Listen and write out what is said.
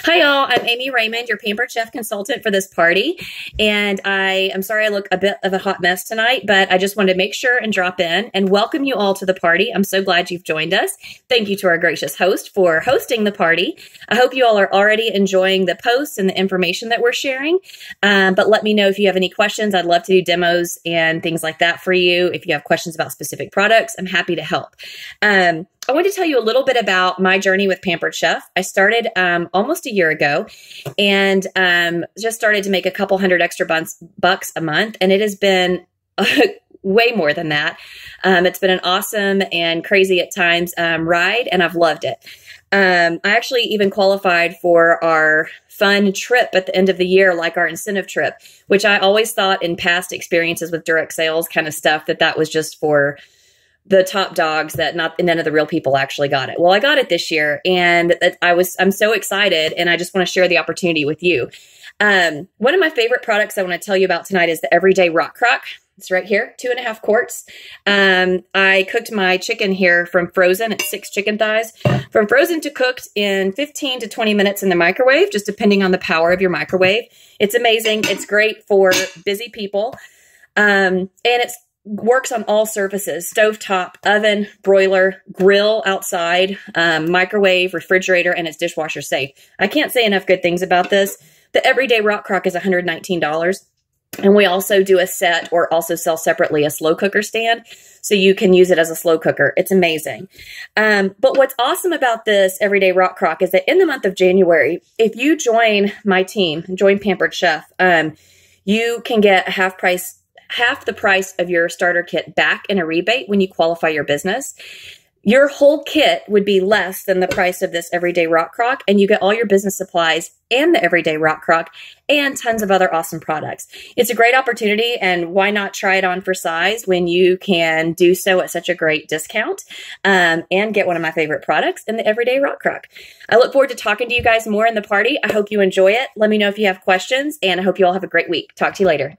Hi, y'all. I'm Amy Raymond, your Pampered Chef consultant for this party. And I'm sorry I look a bit of a hot mess tonight, but I just wanted to make sure and drop in and welcome you all to the party. I'm so glad you've joined us. Thank you to our gracious host for hosting the party. I hope you all are already enjoying the posts and the information that we're sharing. But let me know if you have any questions. I'd love to do demos and things like that for you. If you have questions about specific products, I'm happy to help. I want to tell you a little bit about my journey with Pampered Chef. I started almost a year ago and just started to make a couple hundred extra bucks a month. And it has been way more than that. It's been an awesome and crazy at times ride, and I've loved it. I actually even qualified for our fun trip at the end of the year, like our incentive trip, which I always thought in past experiences with direct sales kind of stuff that was just for the top dogs, that none of the real people actually got it. Well, I got it this year, and I'm so excited, and I just want to share the opportunity with you. One of my favorite products I want to tell you about tonight is the Everyday Rockcrok. It's right here, 2.5 quarts. I cooked my chicken here from frozen. It's 6 chicken thighs. From frozen to cooked in 15 to 20 minutes in the microwave, just depending on the power of your microwave. It's amazing. It's great for busy people. And it's works on all surfaces: stovetop, oven, broiler, grill outside, microwave, refrigerator, and it's dishwasher safe. I can't say enough good things about this. The Everyday Rockcrok is $119. And we also do a set, or also sell separately, a slow cooker stand, so you can use it as a slow cooker. It's amazing. But what's awesome about this Everyday Rockcrok is that in the month of January, if you join my team, join Pampered Chef, you can get half the price of your starter kit back in a rebate when you qualify your business. Your whole kit would be less than the price of this Everyday Rockcrok, and you get all your business supplies and the Everyday Rockcrok and tons of other awesome products. It's a great opportunity, and why not try it on for size when you can do so at such a great discount and get one of my favorite products in the Everyday Rockcrok. I look forward to talking to you guys more in the party. I hope you enjoy it. Let me know if you have questions, and I hope you all have a great week. Talk to you later.